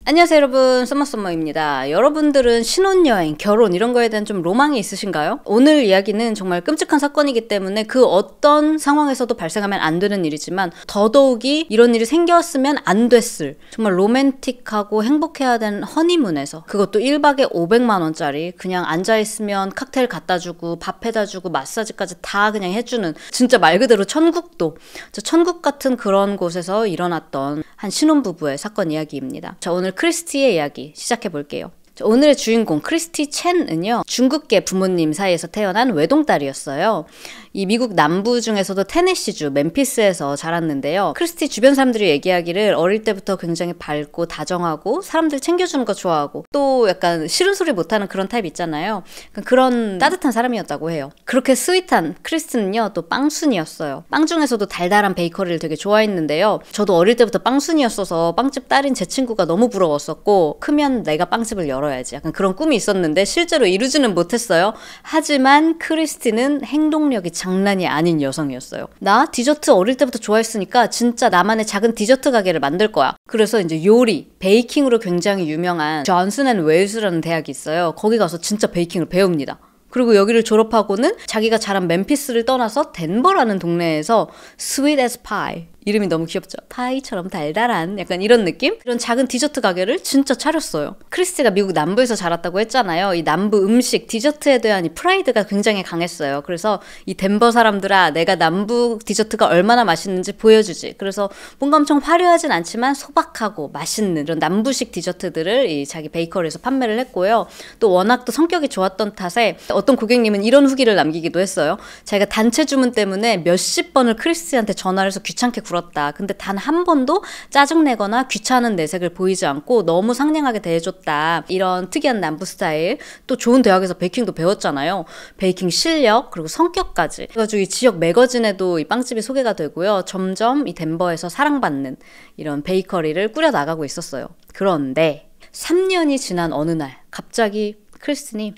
안녕하세요 여러분, 썸머썸머입니다. 여러분들은 신혼여행, 결혼 이런 거에 대한 좀 로망이 있으신가요? 오늘 이야기는 정말 끔찍한 사건이기 때문에 그 어떤 상황에서도 발생하면 안 되는 일이지만 더더욱이 이런 일이 생겼으면 안 됐을 정말 로맨틱하고 행복해야 되는 허니문에서, 그것도 1박에 500만 원짜리 그냥 앉아있으면 칵테일 갖다주고 밥 해다주고 마사지까지 다 그냥 해주는, 진짜 말 그대로 천국도, 천국 같은 그런 곳에서 일어났던 한 신혼부부의 사건 이야기입니다. 자, 오늘 크리스티의 이야기 시작해 볼게요. 오늘의 주인공 크리스티 첸은요, 중국계 부모님 사이에서 태어난 외동딸이었어요. 이 미국 남부 중에서도 테네시주 멤피스에서 자랐는데요. 크리스티 주변 사람들이 얘기하기를 어릴 때부터 굉장히 밝고 다정하고 사람들 챙겨주는 거 좋아하고 또 약간 싫은 소리 못하는 그런 타입 있잖아요. 그런 따뜻한 사람이었다고 해요. 그렇게 스윗한 크리스티는요, 또 빵순이였어요. 빵 중에서도 달달한 베이커리를 되게 좋아했는데요. 저도 어릴 때부터 빵순이였어서 빵집 딸인 제 친구가 너무 부러웠었고, 크면 내가 빵집을 열어야지, 약간 그런 꿈이 있었는데 실제로 이루지는 못했어요. 하지만 크리스티는 행동력이 장난이 아닌 여성이었어요. 나 디저트 어릴 때부터 좋아했으니까 진짜 나만의 작은 디저트 가게를 만들 거야. 그래서 이제 요리, 베이킹으로 굉장히 유명한 존슨 앤 웨일스라는 대학이 있어요. 거기 가서 진짜 베이킹을 배웁니다. 그리고 여기를 졸업하고는 자기가 자란 멤피스를 떠나서 덴버라는 동네에서 Sweet as Pie, 이름이 너무 귀엽죠? 파이처럼 달달한 약간 이런 느낌? 이런 작은 디저트 가게를 진짜 차렸어요. 크리스티가 미국 남부에서 자랐다고 했잖아요. 이 남부 음식, 디저트에 대한 이 프라이드가 굉장히 강했어요. 그래서 이 덴버 사람들아, 내가 남부 디저트가 얼마나 맛있는지 보여주지. 그래서 뭔가 엄청 화려하진 않지만 소박하고 맛있는 이런 남부식 디저트들을 이 자기 베이커리에서 판매를 했고요. 또 워낙 또 성격이 좋았던 탓에 어떤 고객님은 이런 후기를 남기기도 했어요. 자기가 단체 주문 때문에 몇십 번을 크리스티한테 전화를 해서 귀찮게 굴었다. 근데 단 한 번도 짜증내거나 귀찮은 내색을 보이지 않고 너무 상냥하게 대해줬다. 이런 특이한 남부 스타일. 또 좋은 대학에서 베이킹도 배웠잖아요. 베이킹 실력 그리고 성격까지. 그래가지고 이 지역 매거진에도 이 빵집이 소개가 되고요. 점점 이 덴버에서 사랑받는 이런 베이커리를 꾸려나가고 있었어요. 그런데 3년이 지난 어느 날 갑자기 크리스틴이,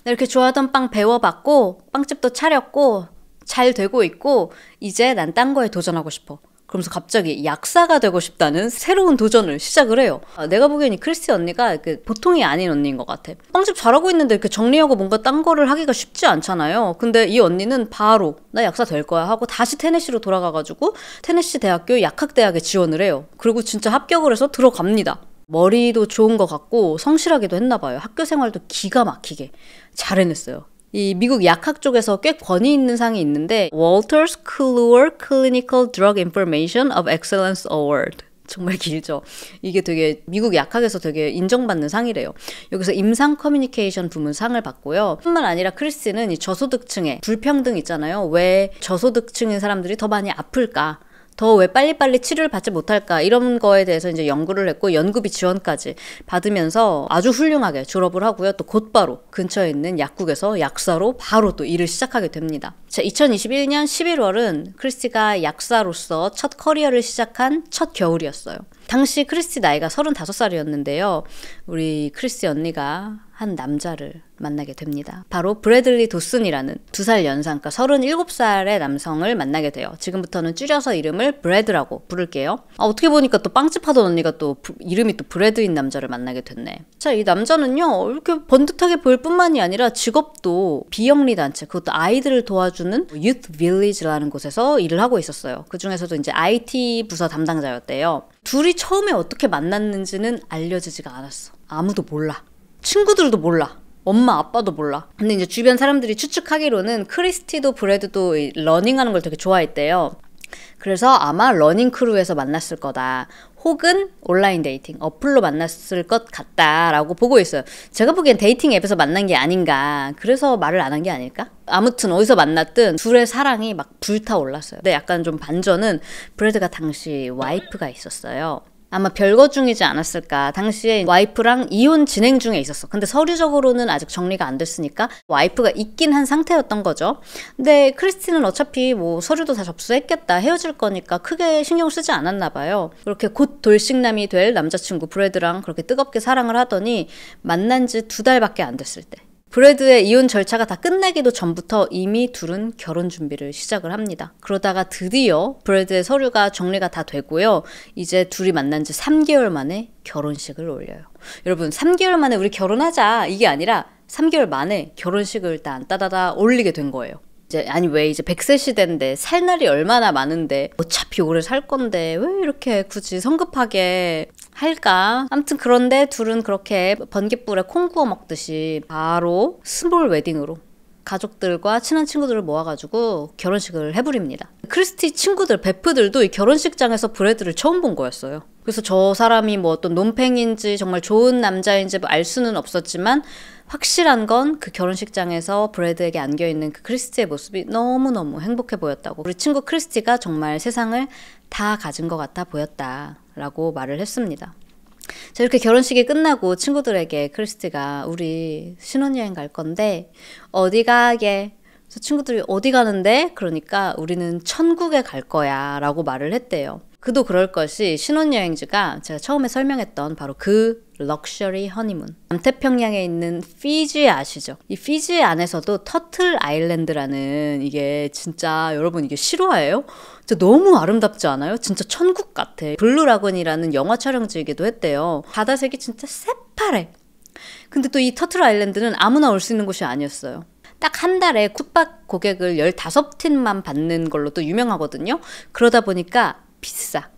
나 이렇게 좋아하던 빵 배워봤고 빵집도 차렸고 잘 되고 있고 이제 난 딴 거에 도전하고 싶어. 그러면서 갑자기 약사가 되고 싶다는 새로운 도전을 시작을 해요. 내가 보기엔 이 크리스티 언니가 보통이 아닌 언니인 것 같아. 빵집 잘하고 있는데 이렇게 정리하고 뭔가 딴 거를 하기가 쉽지 않잖아요. 근데 이 언니는 바로 나 약사 될 거야 하고 다시 테네시로 돌아가가지고 테네시 대학교 약학대학에 지원을 해요. 그리고 진짜 합격을 해서 들어갑니다. 머리도 좋은 것 같고 성실하기도 했나 봐요. 학교 생활도 기가 막히게 잘 해냈어요. 이 미국 약학 쪽에서 꽤 권위 있는 상이 있는데 Walters Kluwer Clinical Drug Information of Excellence Award. 정말 길죠. 이게 되게 미국 약학에서 되게 인정받는 상이래요. 여기서 임상 커뮤니케이션 부문 상을 받고요. 뿐만 아니라 크리스티는 이 저소득층의 불평등 있잖아요. 왜 저소득층인 사람들이 더 많이 아플까? 더 왜 빨리빨리 치료를 받지 못할까? 이런 거에 대해서 이제 연구를 했고 연구비 지원까지 받으면서 아주 훌륭하게 졸업을 하고요. 또 곧바로 근처에 있는 약국에서 약사로 바로 또 일을 시작하게 됩니다. 자, 2021년 11월은 크리스티가 약사로서 첫 커리어를 시작한 첫 겨울이었어요. 당시 크리스티 나이가 35살이었는데요. 우리 크리스티 언니가 한 남자를 만나게 됩니다. 바로 브래들리 도슨이라는 2살 연상, 그러니까 37살의 남성을 만나게 돼요. 지금부터는 줄여서 이름을 브래드라고 부를게요. 어떻게 보니까 또 빵집 하던 언니가 또 이름이 또 브래드인 남자를 만나게 됐네. 자, 이 남자는요, 이렇게 번듯하게 보일 뿐만이 아니라 직업도 비영리 단체, 그것도 아이들을 도와주는 Youth Village라는 곳에서 일을 하고 있었어요. 그 중에서도 이제 IT 부서 담당자였대요. 둘이 처음에 어떻게 만났는지는 알려지지가 않았어. 아무도 몰라. 친구들도 몰라. 엄마 아빠도 몰라. 근데 이제 주변 사람들이 추측하기로는 크리스티도 브래드도 러닝하는 걸 되게 좋아했대요. 그래서 아마 러닝 크루에서 만났을 거다. 혹은 온라인 데이팅 어플로 만났을 것 같다라고 보고 있어요. 제가 보기엔 데이팅 앱에서 만난 게 아닌가. 그래서 말을 안 한 게 아닐까? 아무튼 어디서 만났든 둘의 사랑이 막 불타올랐어요. 근데 약간 좀 반전은 브래드가 당시 와이프가 있었어요. 아마 별거 중이지 않았을까. 당시에 와이프랑 이혼 진행 중에 있었어. 근데 서류적으로는 아직 정리가 안 됐으니까 와이프가 있긴 한 상태였던 거죠. 근데 크리스티는 어차피 뭐 서류도 다 접수했겠다. 헤어질 거니까 크게 신경 쓰지 않았나 봐요. 그렇게 곧 돌싱남이 될 남자친구 브래드랑 그렇게 뜨겁게 사랑을 하더니 만난 지 2달밖에 안 됐을 때 브래드의 이혼 절차가 다 끝나기도 전부터 이미 둘은 결혼 준비를 시작을 합니다. 그러다가 드디어 브래드의 서류가 정리가 다 되고요. 이제 둘이 만난 지 3개월 만에 결혼식을 올려요. 여러분, 3개월 만에 우리 결혼하자 이게 아니라 3개월 만에 결혼식을 일단 따다다 올리게 된 거예요. 왜 이제 100세 시대인데 살 날이 얼마나 많은데 어차피 오래 살 건데 왜 이렇게 굳이 성급하게 할까? 아무튼 그런데 둘은 그렇게 번갯불에 콩 구워 먹듯이 바로 스몰 웨딩으로 가족들과 친한 친구들을 모아가지고 결혼식을 해버립니다. 크리스티 친구들, 베프들도 이 결혼식장에서 브래드를 처음 본 거였어요. 그래서 저 사람이 뭐 어떤 논팽인지 정말 좋은 남자인지 알 수는 없었지만 확실한 건 그 결혼식장에서 브래드에게 안겨있는 그 크리스티의 모습이 너무너무 행복해 보였다고. 우리 친구 크리스티가 정말 세상을 다 가진 것 같아 보였다라고 말을 했습니다. 자, 이렇게 결혼식이 끝나고 친구들에게 크리스티가 우리 신혼여행 갈 건데 어디 가게? 그래서 친구들이 어디 가는데? 그러니까 우리는 천국에 갈 거야 라고 말을 했대요. 그도 그럴 것이 신혼여행지가 제가 처음에 설명했던 바로 그 럭셔리 허니문. 남태평양에 있는 피지 아시죠? 이 피지 안에서도 터틀 아일랜드라는 이게 진짜 여러분 이게 실화예요? 진짜 너무 아름답지 않아요? 진짜 천국 같아. 블루라군이라는 영화 촬영지이기도 했대요. 바다색이 진짜 새파래. 근데 또 이 터틀 아일랜드는 아무나 올 수 있는 곳이 아니었어요. 딱 한 달에 숙박 고객을 15팀만 받는 걸로 또 유명하거든요. 그러다 보니까 비싸.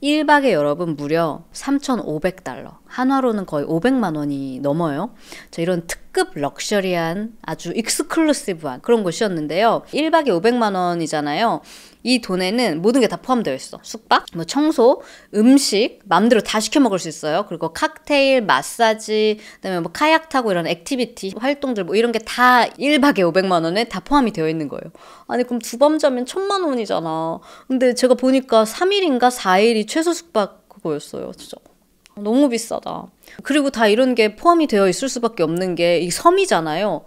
1박에 여러분 무려 3,500달러. 한화로는 거의 500만 원이 넘어요. 자, 이런 특급 럭셔리한 아주 익스클루시브한 그런 곳이었는데요. 1박에 500만 원이잖아요. 이 돈에는 모든 게 다 포함되어 있어. 숙박, 뭐 청소, 음식 마음대로 다 시켜 먹을 수 있어요. 그리고 칵테일, 마사지, 그다음에 뭐 카약 타고 이런 액티비티 활동들 뭐 이런 게 다 1박에 500만 원에 다 포함이 되어 있는 거예요. 아니 그럼 두 밤 자면 1,000만 원이잖아. 근데 제가 보니까 3일인가 4일이 최소 숙박 그거였어요. 진짜 너무 비싸다. 그리고 다 이런 게 포함이 되어 있을 수밖에 없는 게 이 섬이잖아요.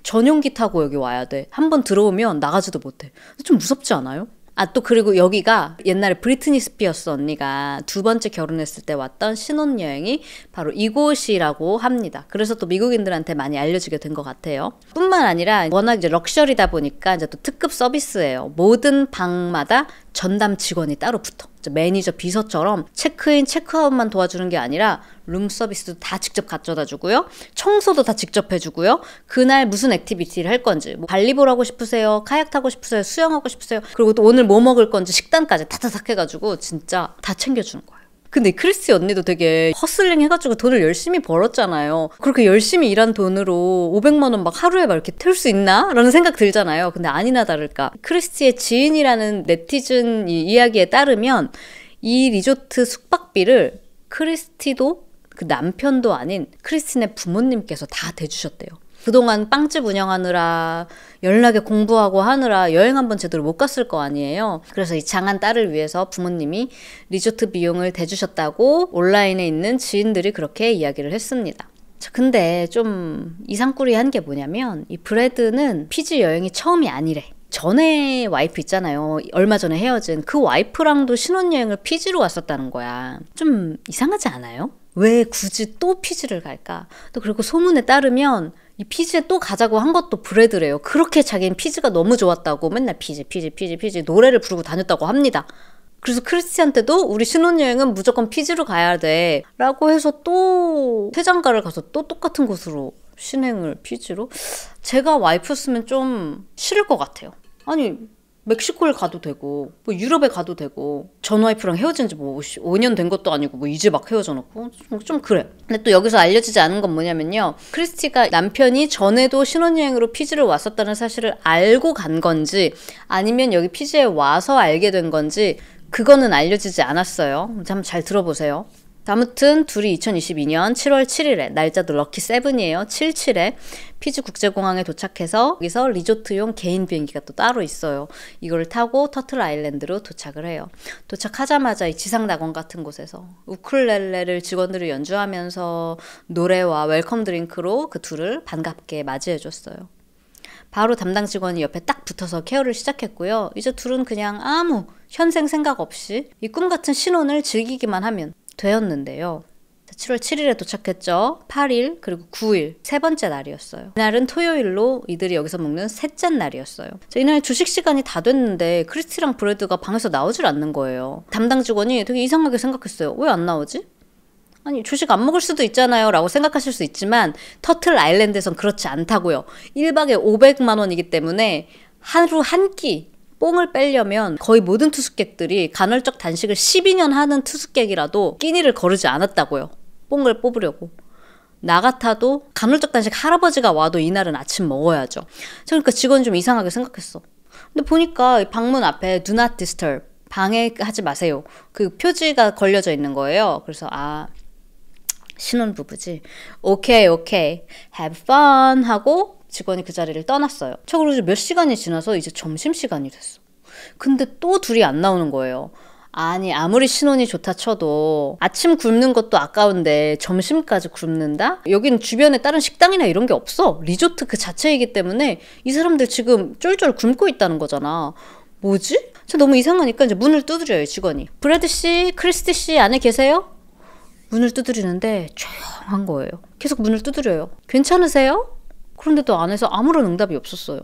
전용기 타고 여기 와야 돼. 한번 들어오면 나가지도 못해. 좀 무섭지 않아요? 아, 또 그리고 여기가 옛날에 브리트니 스피어스 언니가 두 번째 결혼했을 때 왔던 신혼여행이 바로 이곳이라고 합니다. 그래서 또 미국인들한테 많이 알려지게 된 것 같아요. 뿐만 아니라 워낙 이제 럭셔리다 보니까 이제 또 특급 서비스예요. 모든 방마다 전담 직원이 따로 붙어. 매니저, 비서처럼 체크인, 체크아웃만 도와주는 게 아니라 룸 서비스도 다 직접 갖춰다 주고요. 청소도 다 직접 해주고요. 그날 무슨 액티비티를 할 건지, 뭐 발리볼 하고 싶으세요? 카약 타고 싶으세요? 수영하고 싶으세요? 그리고 또 오늘 뭐 먹을 건지 식단까지 타타닥 해가지고 진짜 다 챙겨주는 거예요. 근데 크리스티 언니도 되게 허슬링 해가지고 돈을 열심히 벌었잖아요. 그렇게 열심히 일한 돈으로 500만 원 막 하루에 막 이렇게 털 수 있나? 라는 생각 들잖아요. 근데 아니나 다를까. 크리스티의 지인이라는 네티즌 이야기에 따르면 이 리조트 숙박비를 크리스티도 그 남편도 아닌 크리스틴의 부모님께서 다 대주셨대요. 그동안 빵집 운영하느라 연락에 공부하고 하느라 여행 한번 제대로 못 갔을 거 아니에요. 그래서 이 장한 딸을 위해서 부모님이 리조트 비용을 대주셨다고 온라인에 있는 지인들이 그렇게 이야기를 했습니다. 자, 근데 좀 이상꾸리한 게 뭐냐면 이 브래드는 피지 여행이 처음이 아니래. 전에 와이프 있잖아요. 얼마 전에 헤어진 그 와이프랑도 신혼여행을 피지로 왔었다는 거야. 좀 이상하지 않아요? 왜 굳이 또 피지를 갈까? 또 그리고 소문에 따르면 이 피지에 또 가자고 한 것도 브래드래요. 그렇게 자기는 피지가 너무 좋았다고 맨날 피지 노래를 부르고 다녔다고 합니다. 그래서 크리스티한테도 우리 신혼여행은 무조건 피지로 가야 돼 라고 해서 또 해장가를 가서 또 똑같은 곳으로 신행을 피지로? 제가 와이프였으면 좀 싫을 것 같아요. 아니 멕시코를 가도 되고 뭐 유럽에 가도 되고 전 와이프랑 헤어진 지 뭐 5년 된 것도 아니고 뭐 이제 막 헤어져 놓고 좀 그래. 근데 또 여기서 알려지지 않은 건 뭐냐면요. 크리스티가 남편이 전에도 신혼여행으로 피지를 왔었다는 사실을 알고 간 건지 아니면 여기 피지에 와서 알게 된 건지 그거는 알려지지 않았어요. 한번 잘 들어보세요. 아무튼 둘이 2022년 7월 7일에 날짜도 럭키 7이에요. 77에 피지 국제공항에 도착해서 여기서 리조트용 개인 비행기가 또 따로 있어요. 이거를 타고 터틀 아일랜드로 도착을 해요. 도착하자마자 이 지상낙원 같은 곳에서 우쿨렐레를 직원들이 연주하면서 노래와 웰컴 드링크로 그 둘을 반갑게 맞이해줬어요. 바로 담당 직원이 옆에 딱 붙어서 케어를 시작했고요. 이제 둘은 그냥 아무 현생 생각 없이 이 꿈같은 신혼을 즐기기만 하면 되었는데요. 7월 7일에 도착했죠. 8일 그리고 9일 세 번째 날이었어요. 이날은 토요일로 이들이 여기서 먹는 셋째 날이었어요. 이날 주식 시간이 다 됐는데 크리스티랑 브래드가 방에서 나오질 않는 거예요. 담당 직원이 되게 이상하게 생각했어요. 왜 안 나오지? 아니 주식 안 먹을 수도 있잖아요 라고 생각하실 수 있지만 터틀 아일랜드에선 그렇지 않다고요. 1박에 500만 원이기 때문에 하루 한 끼 뽕을 빼려면 거의 모든 투숙객들이 간헐적 단식을 12년 하는 투숙객이라도 끼니를 거르지 않았다고요. 뽕을 뽑으려고. 나 같아도 간헐적 단식 할아버지가 와도 이날은 아침 먹어야죠. 그러니까 직원이 좀 이상하게 생각했어. 근데 보니까 방문 앞에 Do not disturb, 방해하지 마세요. 그 표지가 걸려져 있는 거예요. 그래서 신혼부부지. 오케이, have fun 하고 직원이 그 자리를 떠났어요. 그리고 몇 시간이 지나서 이제 점심시간이 됐어. 근데 또 둘이 안 나오는 거예요. 아니 아무리 신혼이 좋다 쳐도 아침 굶는 것도 아까운데 점심까지 굶는다? 여긴 주변에 다른 식당이나 이런 게 없어. 리조트 그 자체이기 때문에 이 사람들 지금 쫄쫄 굶고 있다는 거잖아. 뭐지? 너무 이상하니까 이제 문을 두드려요, 직원이. 브래드 씨, 크리스티 씨 안에 계세요? 문을 두드리는데 조용한 거예요. 계속 문을 두드려요. 괜찮으세요? 그런데도 안에서 아무런 응답이 없었어요.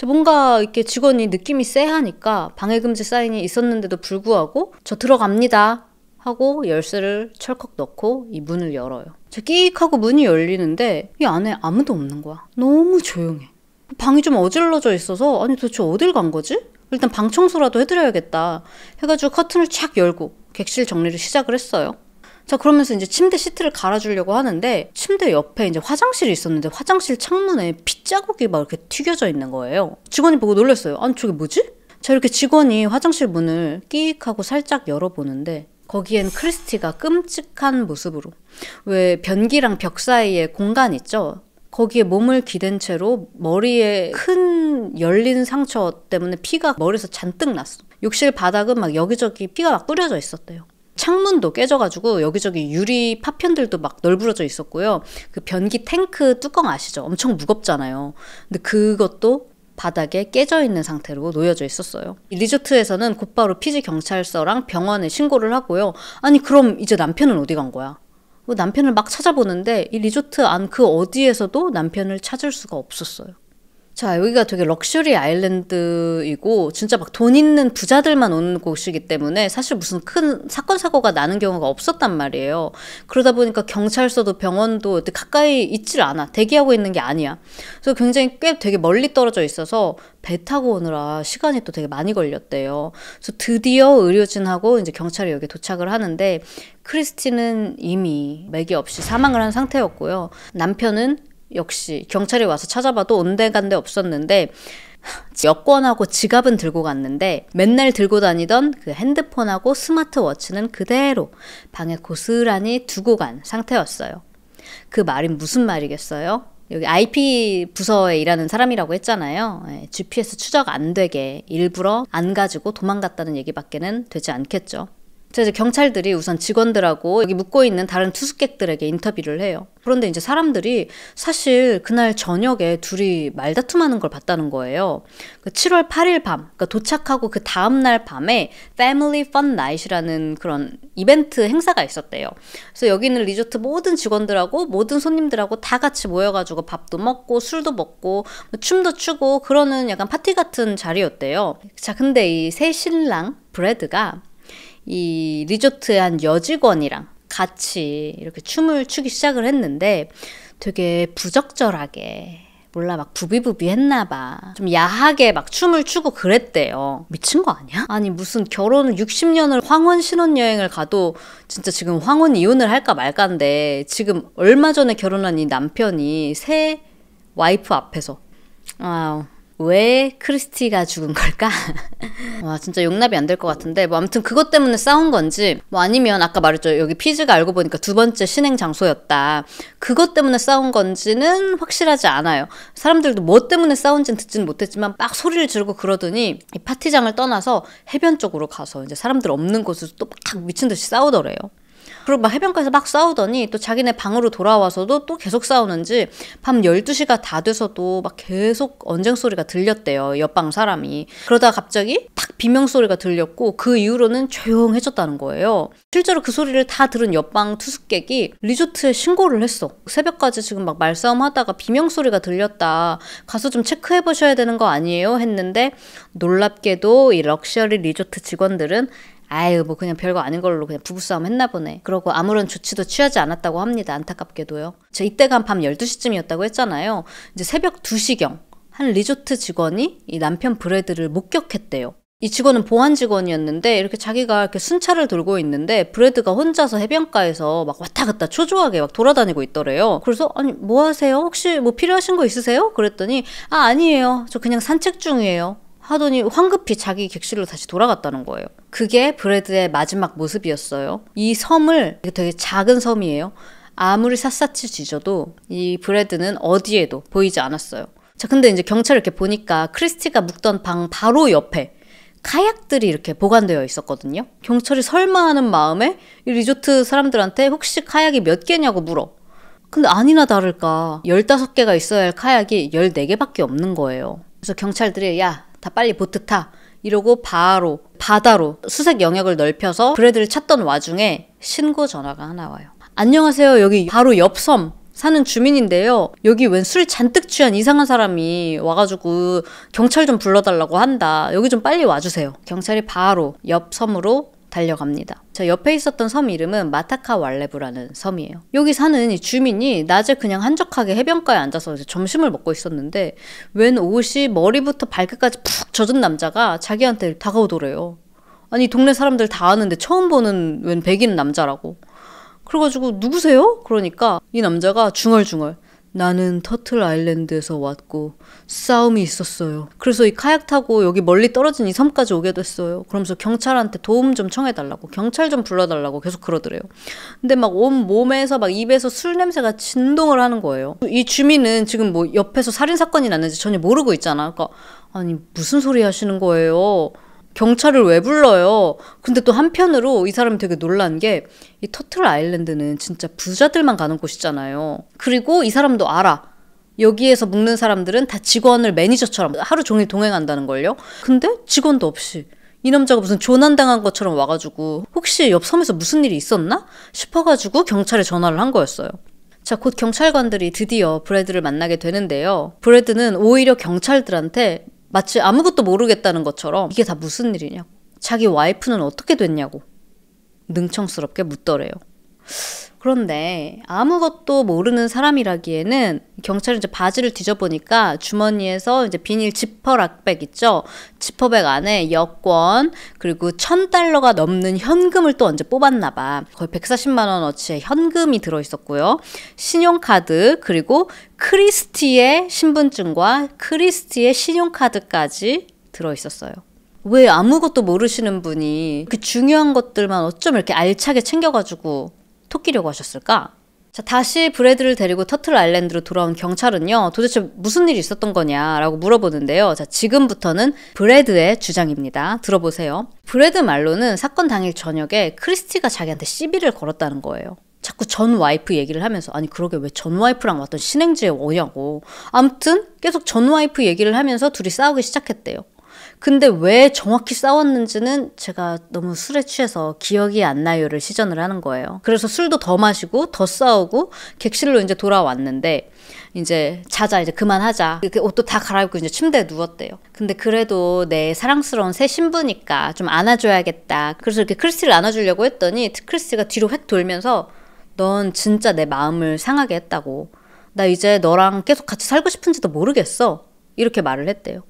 뭔가 이렇게 직원이 느낌이 쎄하니까 방해금지 사인이 있었는데도 불구하고 저 들어갑니다 하고 열쇠를 철컥 넣고 이 문을 열어요. 끼익 하고 문이 열리는데 이 안에 아무도 없는 거야. 너무 조용해. 방이 좀 어질러져 있어서 아니 도대체 어딜 간 거지? 일단 방 청소라도 해드려야겠다 해가지고 커튼을 쫙 열고 객실 정리를 시작을 했어요. 그러면서 이제 침대 시트를 갈아주려고 하는데 침대 옆에 이제 화장실이 있었는데 화장실 창문에 핏자국이 막 이렇게 튀겨져 있는 거예요. 직원이 보고 놀랐어요. 아니 저게 뭐지? 이렇게 직원이 화장실 문을 끼익 하고 살짝 열어보는데 거기엔 크리스티가 끔찍한 모습으로, 왜 변기랑 벽 사이에 공간 있죠? 거기에 몸을 기댄 채로 머리에 큰 열린 상처 때문에 피가 머리에서 잔뜩 났어. 욕실 바닥은 막 여기저기 피가 막 뿌려져 있었대요. 창문도 깨져가지고 여기저기 유리 파편들도 막 널브러져 있었고요. 그 변기 탱크 뚜껑 아시죠? 엄청 무겁잖아요. 근데 그것도 바닥에 깨져 있는 상태로 놓여져 있었어요. 이 리조트에서는 곧바로 피지 경찰서랑 병원에 신고를 하고요. 아니 그럼 이제 남편은 어디 간 거야? 남편을 막 찾아보는데 이 리조트 안 그 어디에서도 남편을 찾을 수가 없었어요. 여기가 되게 럭셔리 아일랜드이고 진짜 막 돈 있는 부자들만 오는 곳이기 때문에 사실 무슨 큰 사건 사고가 나는 경우가 없었단 말이에요. 그러다 보니까 경찰서도 병원도 가까이 있질 않아. 대기하고 있는 게 아니야. 그래서 굉장히 꽤 되게 멀리 떨어져 있어서 배 타고 오느라 시간이 또 되게 많이 걸렸대요. 그래서 드디어 의료진하고 이제 경찰이 여기 도착을 하는데 크리스티는 이미 맥이 없이 사망을 한 상태였고요. 남편은 역시 경찰이 와서 찾아봐도 온데간데 없었는데 여권하고 지갑은 들고 갔는데 맨날 들고 다니던 그 핸드폰하고 스마트워치는 그대로 방에 고스란히 두고 간 상태였어요. 그 말이 무슨 말이겠어요? 여기 IP 부서에 일하는 사람이라고 했잖아요. GPS 추적 안 되게 일부러 안 가지고 도망갔다는 얘기밖에는 되지 않겠죠. 이제 경찰들이 우선 직원들하고 여기 묵고 있는 다른 투숙객들에게 인터뷰를 해요. 그런데 이제 사람들이 사실 그날 저녁에 둘이 말다툼하는 걸 봤다는 거예요. 7월 8일 밤, 그러니까 도착하고 그 다음날 밤에 Family Fun Night이라는 그런 이벤트 행사가 있었대요. 그래서 여기 있는 리조트 모든 직원들하고 모든 손님들하고 다 같이 모여가지고 밥도 먹고 술도 먹고 춤도 추고 그러는 약간 파티 같은 자리였대요. 근데 이 새 신랑 브래드가 이 리조트의 한 여직원이랑 같이 이렇게 춤을 추기 시작을 했는데 되게 부적절하게 몰라 막 부비부비 했나봐. 좀 야하게 막 춤을 추고 그랬대요. 미친 거 아니야? 아니 무슨 결혼을 60년을 황혼 신혼여행을 가도 진짜 지금 황혼 이혼을 할까 말까인데 지금 얼마 전에 결혼한 이 남편이 새 와이프 앞에서 왜 크리스티가 죽은 걸까? 와 진짜 용납이 안 될 것 같은데 아무튼 그것 때문에 싸운 건지 아니면 아까 말했죠. 여기 피즈가 알고 보니까 두 번째 신행 장소였다. 그것 때문에 싸운 건지는 확실하지 않아요. 사람들도 뭐 때문에 싸운지는 듣지는 못했지만 막 소리를 지르고 그러더니 이 파티장을 떠나서 해변 쪽으로 가서 이제 사람들 없는 곳에서 또 막 미친 듯이 싸우더래요. 그리고 막 해변가에서 막 싸우더니 또 자기네 방으로 돌아와서도 또 계속 싸우는지 밤 12시가 다 돼서도 막 계속 언쟁 소리가 들렸대요. 옆방 사람이. 그러다가 갑자기 탁 비명 소리가 들렸고 그 이후로는 조용해졌다는 거예요. 실제로 그 소리를 다 들은 옆방 투숙객이 리조트에 신고를 했어. 새벽까지 지금 막 말싸움 하다가 비명 소리가 들렸다. 가서 좀 체크해 보셔야 되는 거 아니에요? 했는데 놀랍게도 이 럭셔리 리조트 직원들은 아유 뭐 그냥 별거 아닌 걸로 그냥 부부싸움 했나 보네. 그러고 아무런 조치도 취하지 않았다고 합니다. 안타깝게도요. 저 이때가 밤 12시쯤이었다고 했잖아요. 이제 새벽 2시경 한 리조트 직원이 이 남편 브래드를 목격했대요. 이 직원은 보안 직원이었는데 이렇게 자기가 이렇게 순찰을 돌고 있는데 브래드가 혼자서 해변가에서 막 왔다 갔다 초조하게 막 돌아다니고 있더래요. 그래서 아니 뭐 하세요? 혹시 뭐 필요하신 거 있으세요? 그랬더니 아니에요. 저 그냥 산책 중이에요. 하더니 황급히 자기 객실로 다시 돌아갔다는 거예요. 그게 브래드의 마지막 모습이었어요. 이 섬을 되게 작은 섬이에요. 아무리 샅샅이 뒤져도 이 브래드는 어디에도 보이지 않았어요. 자, 근데 이제 경찰을 이렇게 보니까 크리스티가 묵던 방 바로 옆에 카약들이 이렇게 보관되어 있었거든요. 경찰이 설마 하는 마음에 이 리조트 사람들한테 혹시 카약이 몇 개냐고 물어. 근데 아니나 다를까 15개가 있어야 할 카약이 14개밖에 없는 거예요. 그래서 경찰들이 야, 다 빨리 보트 타. 이러고 바로 바다로 수색 영역을 넓혀서 브래드를 찾던 와중에 신고 전화가 하나 와요. 안녕하세요. 여기 바로 옆 섬 사는 주민인데요. 여기 웬 술 잔뜩 취한 이상한 사람이 와가지고 경찰 좀 불러달라고 한다. 여기 좀 빨리 와주세요. 경찰이 바로 옆 섬으로 달려갑니다. 저 옆에 있었던 섬 이름은 마타카왈레부라는 섬이에요. 여기 사는 이 주민이 낮에 그냥 한적하게 해변가에 앉아서 점심을 먹고 있었는데 웬 옷이 머리부터 발끝까지 푹 젖은 남자가 자기한테 다가오더래요. 아니 동네 사람들 다 아는데 처음 보는 웬 백인 남자라고. 그래가지고 누구세요? 그러니까 이 남자가 중얼중얼 나는 터틀 아일랜드에서 왔고 싸움이 있었어요. 그래서 이 카약 타고 여기 멀리 떨어진 이 섬까지 오게 됐어요. 그러면서 경찰한테 도움 좀 청해달라고 경찰 좀 불러달라고 계속 그러더래요. 근데 막 온 몸에서 막 입에서 술 냄새가 진동을 하는 거예요. 이 주민은 지금 뭐 옆에서 살인사건이 났는지 전혀 모르고 있잖아. 그러니까 아니 무슨 소리 하시는 거예요. 경찰을 왜 불러요? 근데 또 한편으로 이 사람이 되게 놀란 게 이 터틀 아일랜드는 진짜 부자들만 가는 곳이잖아요. 그리고 이 사람도 알아. 여기에서 묵는 사람들은 다 직원을 매니저처럼 하루 종일 동행한다는 걸요. 근데 직원도 없이 이 남자가 무슨 조난당한 것처럼 와가지고 혹시 옆 섬에서 무슨 일이 있었나? 싶어가지고 경찰에 전화를 한 거였어요. 자, 곧 경찰관들이 드디어 브래드를 만나게 되는데요. 브래드는 오히려 경찰들한테 마치 아무것도 모르겠다는 것처럼 이게 다 무슨 일이냐고 자기 와이프는 어떻게 됐냐고 능청스럽게 묻더래요. 그런데 아무것도 모르는 사람이라기에는 경찰이 이제 바지를 뒤져보니까 주머니에서 이제 비닐 지퍼락백 있죠. 지퍼백 안에 여권 그리고 $1,000가 넘는 현금을 또 언제 뽑았나 봐. 거의 140만 원어치의 현금이 들어있었고요. 신용카드 그리고 크리스티의 신분증과 크리스티의 신용카드까지 들어있었어요. 왜 아무것도 모르시는 분이 그 중요한 것들만 어쩜 이렇게 알차게 챙겨가지고 토끼려고 하셨을까? 자, 다시 브래드를 데리고 터틀 아일랜드로 돌아온 경찰은요, 도대체 무슨 일이 있었던 거냐라고 물어보는데요. 자, 지금부터는 브래드의 주장입니다. 들어보세요. 브래드 말로는 사건 당일 저녁에 크리스티가 자기한테 시비를 걸었다는 거예요. 자꾸 전 와이프 얘기를 하면서 아니 그러게 왜 전 와이프랑 왔던 신행지에 오냐고. 아무튼 계속 전 와이프 얘기를 하면서 둘이 싸우기 시작했대요. 근데 왜 정확히 싸웠는지는 제가 너무 술에 취해서 기억이 안 나요를 시전을 하는 거예요. 그래서 술도 더 마시고 더 싸우고 객실로 이제 돌아왔는데 이제 자자 이제 그만하자. 옷도 다 갈아입고 이제 침대에 누웠대요. 근데 그래도 내 사랑스러운 새 신부니까 좀 안아줘야겠다. 그래서 이렇게 크리스티를 안아주려고 했더니 크리스티가 뒤로 획 돌면서 넌 진짜 내 마음을 상하게 했다고. 나 이제 너랑 계속 같이 살고 싶은지도 모르겠어. 이렇게 말을 했대요.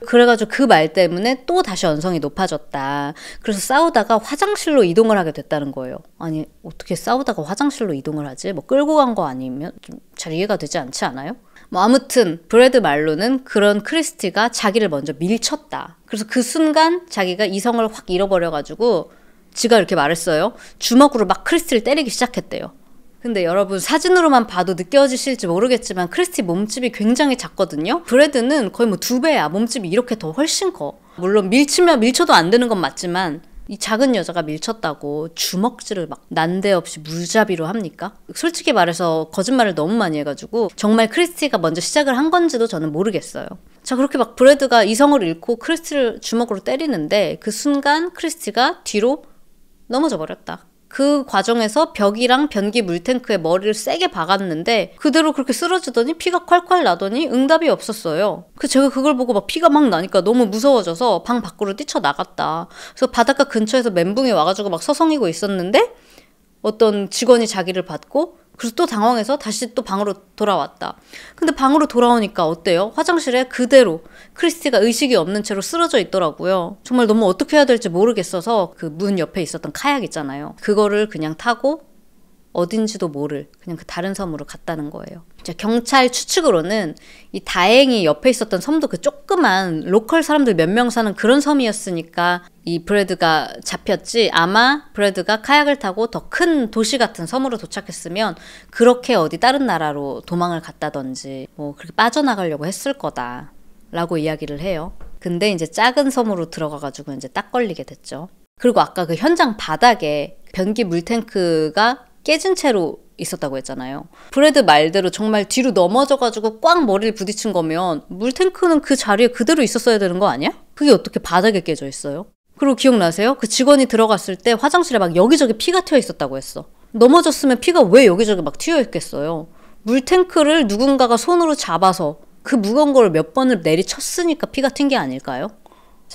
그래가지고 그 말 때문에 또 다시 언성이 높아졌다. 그래서 싸우다가 화장실로 이동을 하게 됐다는 거예요. 아니 어떻게 싸우다가 화장실로 이동을 하지? 뭐 끌고 간 거 아니면 좀 잘 이해가 되지 않지 않아요? 뭐 아무튼 브래드 말로는 그런 크리스티가 자기를 먼저 밀쳤다. 그래서 그 순간 자기가 이성을 확 잃어버려가지고 지가 이렇게 말했어요. 주먹으로 막 크리스티를 때리기 시작했대요. 근데 여러분 사진으로만 봐도 느껴지실지 모르겠지만 크리스티 몸집이 굉장히 작거든요. 브래드는 거의 뭐 2배야. 몸집이 이렇게 더 훨씬 커. 물론 밀쳐도 안 되는 건 맞지만 이 작은 여자가 밀쳤다고 주먹질을 막 난데없이 무자비로 합니까? 솔직히 말해서 거짓말을 너무 많이 해가지고 정말 크리스티가 먼저 시작을 한 건지도 저는 모르겠어요. 자, 그렇게 막 브래드가 이성을 잃고 크리스티를 주먹으로 때리는데 그 순간 크리스티가 뒤로 넘어져 버렸다. 그 과정에서 벽이랑 변기 물탱크에 머리를 세게 박았는데 그대로 그렇게 쓰러지더니 피가 콸콸 나더니 응답이 없었어요. 제가 그걸 보고 막 피가 막 나니까 너무 무서워져서 방 밖으로 뛰쳐나갔다. 그래서 바닷가 근처에서 멘붕이 와가지고 막 서성이고 있었는데 어떤 직원이 자기를 받고 그래서 또 당황해서 다시 또 방으로 돌아왔다. 근데 방으로 돌아오니까 어때요? 화장실에 그대로 크리스티가 의식이 없는 채로 쓰러져 있더라고요. 정말 너무 어떻게 해야 될지 모르겠어서 그 문 옆에 있었던 카약 있잖아요. 그거를 그냥 타고 어딘지도 모를 그냥 그 다른 섬으로 갔다는 거예요. 경찰 추측으로는 이 다행히 옆에 있었던 섬도 그 조그만 로컬 사람들 몇 명 사는 그런 섬이었으니까 이 브래드가 잡혔지, 아마 브래드가 카약을 타고 더 큰 도시 같은 섬으로 도착했으면 그렇게 어디 다른 나라로 도망을 갔다든지 뭐 그렇게 빠져나가려고 했을 거다 라고 이야기를 해요. 근데 이제 작은 섬으로 들어가가지고 이제 딱 걸리게 됐죠. 그리고 아까 그 현장 바닥에 변기 물탱크가 깨진 채로 있었다고 했잖아요. 브래드 말대로 정말 뒤로 넘어져가지고 꽉 머리를 부딪힌 거면 물탱크는 그 자리에 그대로 있었어야 되는 거 아니야? 그게 어떻게 바닥에 깨져 있어요? 그리고 기억나세요? 그 직원이 들어갔을 때 화장실에 막 여기저기 피가 튀어 있었다고 했어. 넘어졌으면 피가 왜 여기저기 막 튀어 있겠어요? 물탱크를 누군가가 손으로 잡아서 그 무거운 걸 몇 번을 내리쳤으니까 피가 튄 게 아닐까요?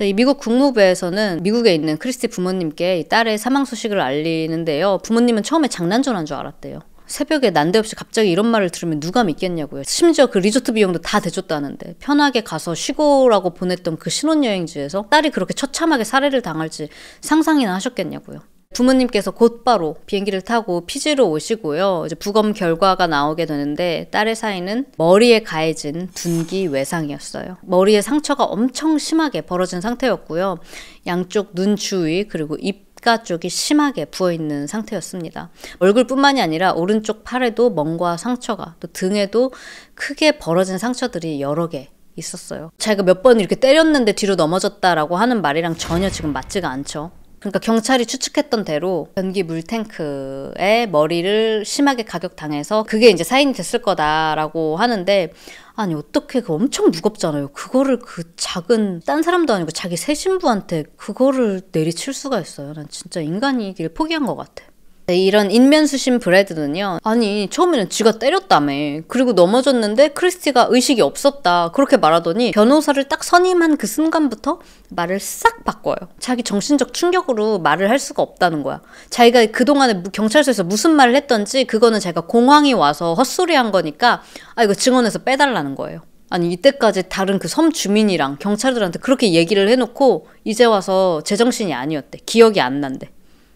이 미국 국무부에서는 미국에 있는 크리스티 부모님께 이 딸의 사망 소식을 알리는데요. 부모님은 처음에 장난 전화인 줄 알았대요. 새벽에 난데없이 갑자기 이런 말을 들으면 누가 믿겠냐고요. 심지어 그 리조트 비용도 다 대줬다는데 편하게 가서 쉬고라고 보냈던 그 신혼여행지에서 딸이 그렇게 처참하게 살해를 당할지 상상이나 하셨겠냐고요. 부모님께서 곧바로 비행기를 타고 피지로 오시고요. 이제 부검 결과가 나오게 되는데 딸의 사인은 머리에 가해진 둔기 외상이었어요. 머리에 상처가 엄청 심하게 벌어진 상태였고요. 양쪽 눈 주위 그리고 입가 쪽이 심하게 부어있는 상태였습니다. 얼굴뿐만이 아니라 오른쪽 팔에도 멍과 상처가, 또 등에도 크게 벌어진 상처들이 여러 개 있었어요. 자기가 몇 번 이렇게 때렸는데 뒤로 넘어졌다라고 하는 말이랑 전혀 지금 맞지가 않죠. 그러니까 경찰이 추측했던 대로 변기 물탱크에 머리를 심하게 가격당해서 그게 이제 사인이 됐을 거다라고 하는데, 아니 어떻게 그 엄청 무겁잖아요. 그거를 그 작은 딴 사람도 아니고 자기 새 신부한테 그거를 내리칠 수가 있어요. 난 진짜 인간이길 포기한 것 같아. 이런 인면수신 브래드는요, 아니 처음에는 지가 때렸다며, 그리고 넘어졌는데 크리스티가 의식이 없었다 그렇게 말하더니 변호사를 딱 선임한 그 순간부터 말을 싹 바꿔요. 자기 정신적 충격으로 말을 할 수가 없다는 거야. 자기가 그동안에 경찰서에서 무슨 말을 했던지 그거는 자기가 공황이 와서 헛소리한 거니까 이거 증언에서 빼달라는 거예요. 아니 이때까지 다른 그 섬 주민이랑 경찰들한테 그렇게 얘기를 해놓고 이제 와서 제정신이 아니었대. 기억이 안 난대.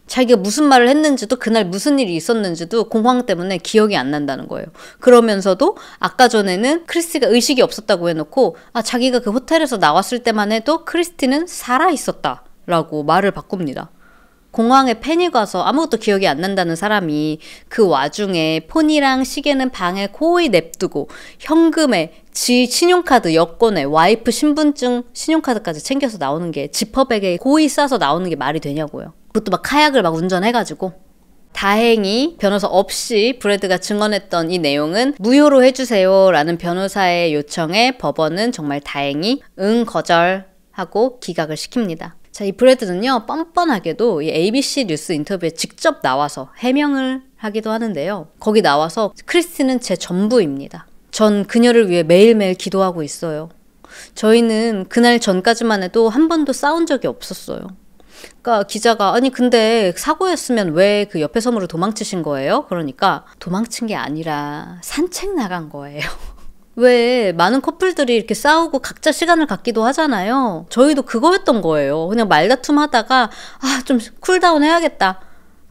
자기가 무슨 말을 했는지도 그날 무슨 일이 있었는지도 공황 때문에 기억이 안 난다는 거예요. 그러면서도 아까 전에는 크리스티가 의식이 없었다고 해놓고 자기가 그 호텔에서 나왔을 때만 해도 크리스티는 살아있었다 라고 말을 바꿉니다. 공황에 패닉 와서 아무것도 기억이 안 난다는 사람이 그 와중에 폰이랑 시계는 방에 고이 냅두고 현금에 지 신용카드, 여권에 와이프 신분증, 신용카드까지 챙겨서 나오는 게 지퍼백에 고이 싸서 나오는 게 말이 되냐고요. 그것도 막 카약을 막 운전해가지고. 다행히 변호사 없이 브래드가 증언했던 이 내용은 무효로 해주세요 라는 변호사의 요청에 법원은 정말 다행히 거절하고 기각을 시킵니다. 이 브래드는요, 뻔뻔하게도 이 ABC 뉴스 인터뷰에 직접 나와서 해명을 하기도 하는데요. 거기 나와서 크리스티는 제 전부입니다. 전 그녀를 위해 매일매일 기도하고 있어요. 저희는 그날 전까지만 해도 한 번도 싸운 적이 없었어요. 그러니까 기자가 아니 근데 사고였으면 왜 그 옆에 섬으로 도망치신 거예요? 그러니까 도망친 게 아니라 산책 나간 거예요. 왜 많은 커플들이 이렇게 싸우고 각자 시간을 갖기도 하잖아요. 저희도 그거였던 거예요. 그냥 말다툼 하다가 좀 쿨다운 해야겠다.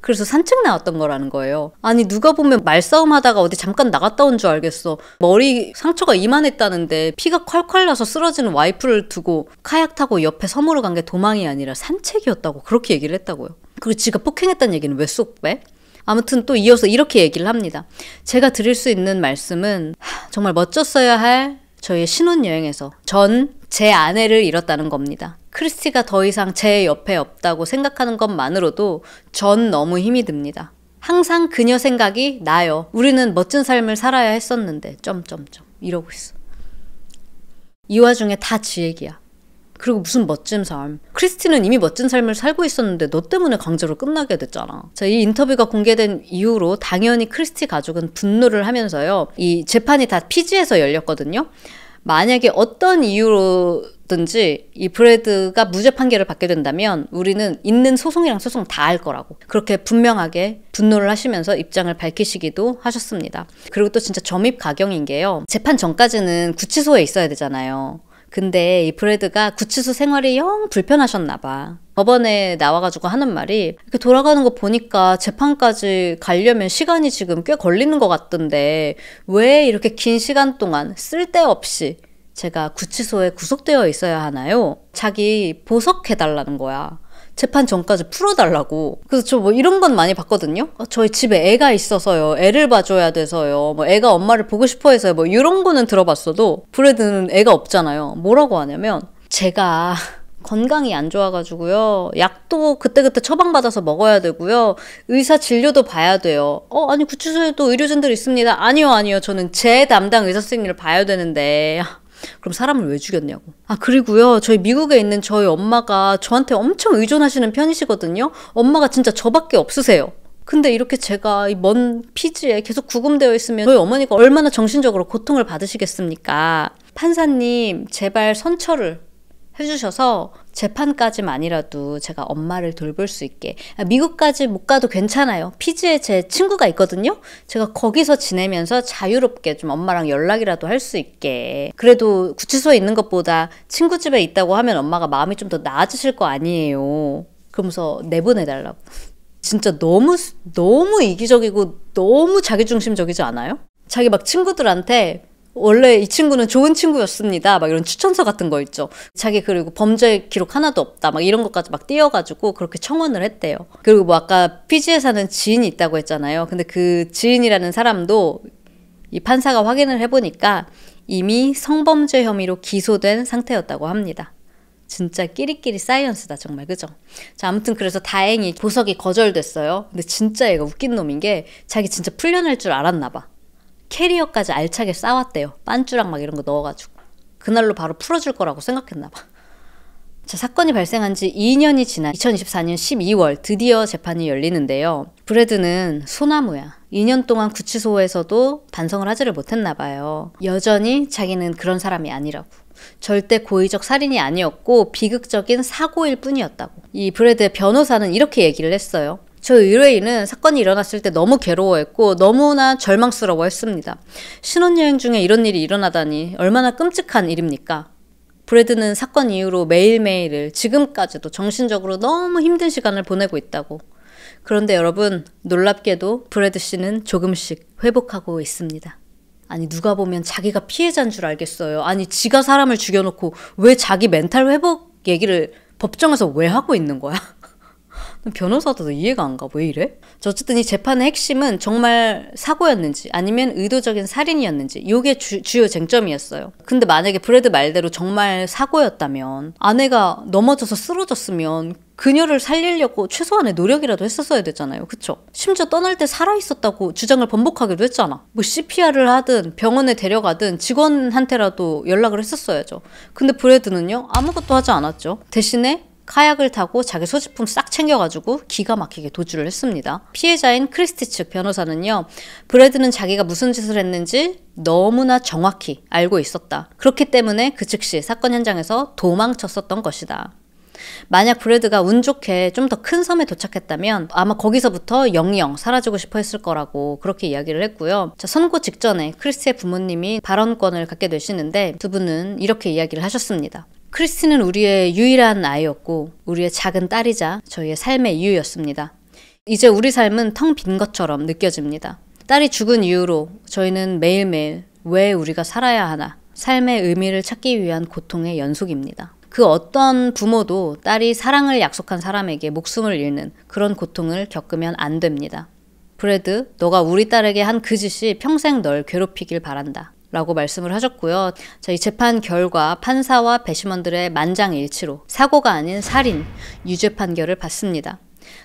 그래서 산책 나왔던 거라는 거예요. 아니 누가 보면 말싸움 하다가 어디 잠깐 나갔다 온 줄 알겠어. 머리 상처가 이만했다는데 피가 콸콸 나서 쓰러지는 와이프를 두고 카약 타고 옆에 섬으로 간 게 도망이 아니라 산책이었다고 그렇게 얘기를 했다고요. 그리고 지가 폭행했다는 얘기는 왜 쏙 빼? 아무튼 또 이어서 이렇게 얘기를 합니다. 제가 드릴 수 있는 말씀은 정말 멋졌어야 할 저희의 신혼여행에서 전 제 아내를 잃었다는 겁니다. 크리스티가 더 이상 제 옆에 없다고 생각하는 것만으로도 전 너무 힘이 듭니다. 항상 그녀 생각이 나요. 우리는 멋진 삶을 살아야 했었는데 점점점 이러고 있어. 이 와중에 다 지 얘기야. 그리고 무슨 멋진 삶. 크리스티는 이미 멋진 삶을 살고 있었는데 너 때문에 강제로 끝나게 됐잖아. 자, 이 인터뷰가 공개된 이후로 당연히 크리스티 가족은 분노를 하면서요. 이 재판이 다 피지에서 열렸거든요. 만약에 어떤 이유로든지 이 브래드가 무죄 판결을 받게 된다면 우리는 있는 소송이랑 소송 다 할 거라고 그렇게 분명하게 분노를 하시면서 입장을 밝히시기도 하셨습니다. 그리고 또 진짜 점입가경인 게요. 재판 전까지는 구치소에 있어야 되잖아요. 근데 이 브래드가 구치소 생활이 영 불편하셨나 봐. 법원에 나와가지고 하는 말이 이렇게 돌아가는 거 보니까 재판까지 가려면 시간이 지금 꽤 걸리는 것 같던데 왜 이렇게 긴 시간 동안 쓸데없이 제가 구치소에 구속되어 있어야 하나요? 자기 보석해달라는 거야. 재판 전까지 풀어달라고. 그래서 저 뭐 이런 건 많이 봤거든요. 저희 집에 애가 있어서요. 애를 봐줘야 돼서요. 뭐 애가 엄마를 보고 싶어 해서요. 뭐 이런 거는 들어봤어도 브래드는 애가 없잖아요. 뭐라고 하냐면 제가 건강이 안 좋아가지고요. 약도 그때그때 처방받아서 먹어야 되고요. 의사 진료도 봐야 돼요. 아니 구치소에도 의료진들 있습니다. 아니요. 저는 제 담당 의사 선생님을 봐야 되는데 그럼 사람을 왜 죽였냐고. 그리고요. 저희 미국에 있는 저희 엄마가 저한테 엄청 의존하시는 편이시거든요. 엄마가 진짜 저밖에 없으세요. 근데 이렇게 제가 이 먼 피지에 계속 구금되어 있으면 저희 어머니가 얼마나 정신적으로 고통을 받으시겠습니까? 판사님 제발 선처를 해주셔서 재판까지만이라도 제가 엄마를 돌볼 수 있게. 미국까지 못 가도 괜찮아요. 피지에 제 친구가 있거든요. 제가 거기서 지내면서 자유롭게 좀 엄마랑 연락이라도 할 수 있게. 그래도 구치소에 있는 것보다 친구 집에 있다고 하면 엄마가 마음이 좀 더 나아지실 거 아니에요. 그러면서 내보내달라고. 진짜 너무 이기적이고 너무 자기중심적이지 않아요? 자기 막 친구들한테 원래 이 친구는 좋은 친구였습니다. 막 이런 추천서 같은 거 있죠. 자기 그리고 범죄 기록 하나도 없다. 막 이런 것까지 막 띄워가지고 그렇게 청원을 했대요. 그리고 뭐 아까 피지에 사는 지인이 있다고 했잖아요. 근데 그 지인이라는 사람도 이 판사가 확인을 해보니까 이미 성범죄 혐의로 기소된 상태였다고 합니다. 진짜 끼리끼리 사이언스다 정말. 그죠? 자, 아무튼 그래서 다행히 보석이 거절됐어요. 근데 진짜 얘가 웃긴 놈인 게 자기 진짜 풀려날 줄 알았나 봐. 캐리어까지 알차게 싸왔대요. 빤쭈랑 막 이런 거 넣어가지고. 그날로 바로 풀어줄 거라고 생각했나 봐. 자, 사건이 발생한 지 2년이 지난 2024년 12월 드디어 재판이 열리는데요. 브래드는 소나무야. 2년 동안 구치소에서도 반성을 하지를 못했나 봐요. 여전히 자기는 그런 사람이 아니라고. 절대 고의적 살인이 아니었고 비극적인 사고일 뿐이었다고. 이 브래드의 변호사는 이렇게 얘기를 했어요. 저 의뢰인은 사건이 일어났을 때 너무 괴로워했고 너무나 절망스러워했습니다. 신혼여행 중에 이런 일이 일어나다니 얼마나 끔찍한 일입니까? 브래드는 사건 이후로 매일매일을 지금까지도 정신적으로 너무 힘든 시간을 보내고 있다고. 그런데 여러분, 놀랍게도 브래드 씨는 조금씩 회복하고 있습니다. 아니 누가 보면 자기가 피해자인 줄 알겠어요. 아니 지가 사람을 죽여놓고 왜 자기 멘탈 회복 얘기를 법정에서 왜 하고 있는 거야? 변호사도 이해가 안 가. 왜 이래? 어쨌든 이 재판의 핵심은 정말 사고였는지 아니면 의도적인 살인이었는지 이게 주요 쟁점이었어요. 근데 만약에 브래드 말대로 정말 사고였다면 아내가 넘어져서 쓰러졌으면 그녀를 살리려고 최소한의 노력이라도 했었어야 되잖아요. 그쵸? 심지어 떠날 때 살아있었다고 주장을 번복하기도 했잖아. 뭐 CPR을 하든 병원에 데려가든 직원한테라도 연락을 했었어야죠. 근데 브래드는요? 아무것도 하지 않았죠. 대신에 카약을 타고 자기 소지품 싹 챙겨가지고 기가 막히게 도주를 했습니다. 피해자인 크리스티 측 변호사는요. 브래드는 자기가 무슨 짓을 했는지 너무나 정확히 알고 있었다. 그렇기 때문에 그 즉시 사건 현장에서 도망쳤었던 것이다. 만약 브래드가 운 좋게 좀 더 큰 섬에 도착했다면 아마 거기서부터 영영 사라지고 싶어 했을 거라고 그렇게 이야기를 했고요. 자, 선고 직전에 크리스티의 부모님이 발언권을 갖게 되시는데 두 분은 이렇게 이야기를 하셨습니다. 크리스티는 우리의 유일한 아이였고 우리의 작은 딸이자 저희의 삶의 이유였습니다. 이제 우리 삶은 텅 빈 것처럼 느껴집니다. 딸이 죽은 이후로 저희는 매일매일 왜 우리가 살아야 하나 삶의 의미를 찾기 위한 고통의 연속입니다. 그 어떤 부모도 딸이 사랑을 약속한 사람에게 목숨을 잃는 그런 고통을 겪으면 안 됩니다. 브래드, 너가 우리 딸에게 한 그 짓이 평생 널 괴롭히길 바란다. 라고 말씀을 하셨고요. 자, 이 재판 결과 판사와 배심원들의 만장일치로 사고가 아닌 살인, 유죄 판결을 받습니다.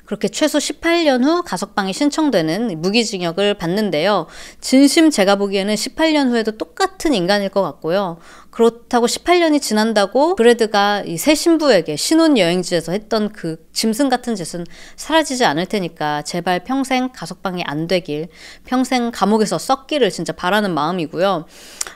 그렇게 최소 18년 후 가석방이 신청되는 무기징역을 받는데요. 진심 제가 보기에는 18년 후에도 똑같은 인간일 것 같고요. 그렇다고 18년이 지난다고 브래드가 이 새 신부에게 신혼여행지에서 했던 그 짐승 같은 짓은 사라지지 않을 테니까 제발 평생 가석방이 안 되길, 평생 감옥에서 썩기를 진짜 바라는 마음이고요.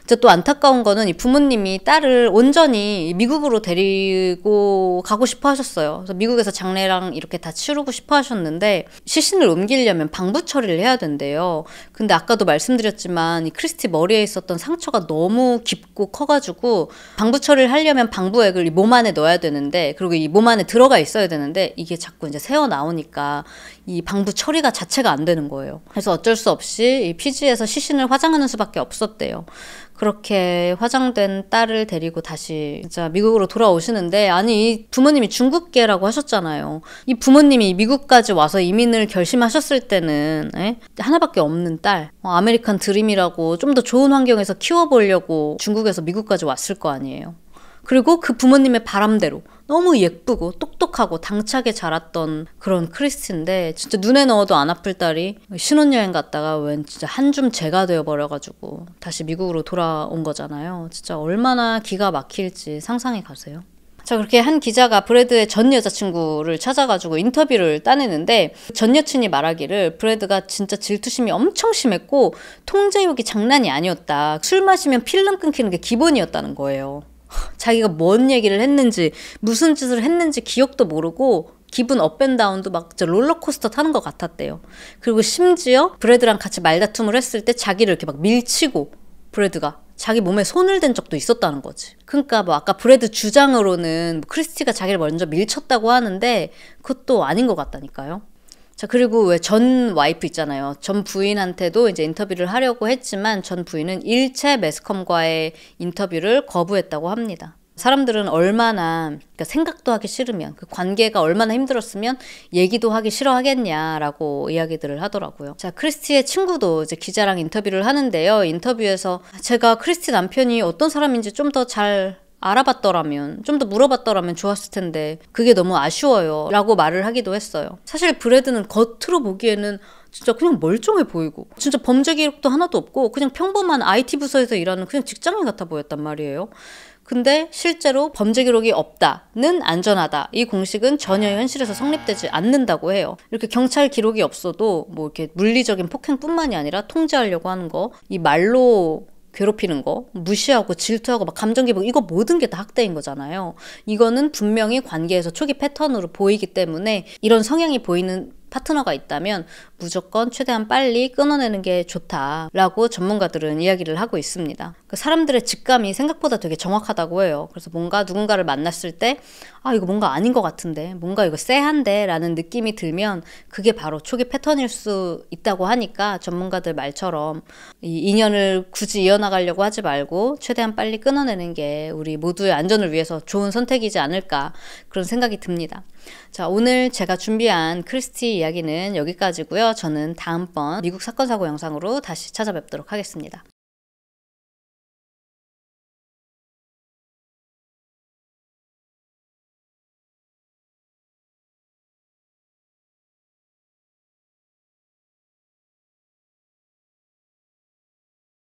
이제 또 안타까운 거는 이 부모님이 딸을 온전히 미국으로 데리고 가고 싶어 하셨어요. 그래서 미국에서 장례랑 이렇게 다 치르고 싶어 하셨는데 시신을 옮기려면 방부 처리를 해야 된대요. 근데 아까도 말씀드렸지만 이 크리스티 머리에 있었던 상처가 너무 깊고 커가지고 방부 처리를 하려면 방부액을 이 몸 안에 넣어야 되는데, 그리고 이 몸 안에 들어가 있어야 되는데 이게 자꾸 이제 새어 나오니까 이 방부 처리가 자체가 안 되는 거예요. 그래서 어쩔 수 없이 이 피지에서 시신을 화장하는 수밖에 없었대요. 그렇게 화장된 딸을 데리고 다시 진짜 미국으로 돌아오시는데, 아니 이 부모님이 중국계라고 하셨잖아요. 이 부모님이 미국까지 와서 이민을 결심하셨을 때는 하나밖에 없는 딸, 아메리칸 드림이라고 좀 더 좋은 환경에서 키워보려고 중국에서 미국까지 왔을 거 아니에요. 그리고 그 부모님의 바람대로 너무 예쁘고 똑똑하고 당차게 자랐던 그런 크리스티인데, 진짜 눈에 넣어도 안 아플 딸이 신혼여행 갔다가 웬 진짜 한 줌 재가 되어버려가지고 다시 미국으로 돌아온 거잖아요. 진짜 얼마나 기가 막힐지 상상이 가세요. 자, 그렇게 한 기자가 브래드의 전 여자친구를 찾아가지고 인터뷰를 따내는데, 전 여친이 말하기를 브래드가 진짜 질투심이 엄청 심했고 통제욕이 장난이 아니었다. 술 마시면 필름 끊기는 게 기본이었다는 거예요. 자기가 뭔 얘기를 했는지 무슨 짓을 했는지 기억도 모르고 기분 업앤다운도 막 롤러코스터 타는 것 같았대요. 그리고 심지어 브래드랑 같이 말다툼을 했을 때 자기를 이렇게 막 밀치고 브래드가 자기 몸에 손을 댄 적도 있었다는 거지. 그러니까 뭐 아까 브래드 주장으로는 크리스티가 자기를 먼저 밀쳤다고 하는데 그것도 아닌 것 같다니까요. 자, 그리고 왜 전 와이프 있잖아요. 전 부인한테도 이제 인터뷰를 하려고 했지만 전 부인은 일체 매스컴과의 인터뷰를 거부했다고 합니다. 사람들은 얼마나, 그러니까 생각도 하기 싫으면, 그 관계가 얼마나 힘들었으면 얘기도 하기 싫어하겠냐라고 이야기들을 하더라고요. 자, 크리스티의 친구도 이제 기자랑 인터뷰를 하는데요. 인터뷰에서 제가 크리스티 남편이 어떤 사람인지 좀 더 잘 알아봤더라면, 좀 더 물어봤더라면 좋았을 텐데 그게 너무 아쉬워요 라고 말을 하기도 했어요. 사실 브래드는 겉으로 보기에는 진짜 그냥 멀쩡해 보이고 진짜 범죄 기록도 하나도 없고 그냥 평범한 IT 부서에서 일하는 그냥 직장인 같아 보였단 말이에요. 근데 실제로 범죄 기록이 없다는 안전하다, 이 공식은 전혀 현실에서 성립되지 않는다고 해요. 이렇게 경찰 기록이 없어도 뭐 이렇게 물리적인 폭행뿐만이 아니라 통제하려고 하는 거, 이 말로 괴롭히는 거, 무시하고 질투하고 막 감정 기복, 이거 모든 게 다 학대인 거잖아요. 이거는 분명히 관계에서 초기 패턴으로 보이기 때문에 이런 성향이 보이는 파트너가 있다면 무조건 최대한 빨리 끊어내는 게 좋다라고 전문가들은 이야기를 하고 있습니다. 사람들의 직감이 생각보다 되게 정확하다고 해요. 그래서 뭔가 누군가를 만났을 때 이거 뭔가 아닌 것 같은데, 뭔가 이거 쎄한데 라는 느낌이 들면 그게 바로 초기 패턴일 수 있다고 하니까 전문가들 말처럼 이 인연을 굳이 이어나가려고 하지 말고 최대한 빨리 끊어내는 게 우리 모두의 안전을 위해서 좋은 선택이지 않을까, 그런 생각이 듭니다. 자, 오늘 제가 준비한 크리스티 이야기는 여기까지고요. 저는 다음번 미국 사건 사고 영상으로 다시 찾아뵙도록 하겠습니다.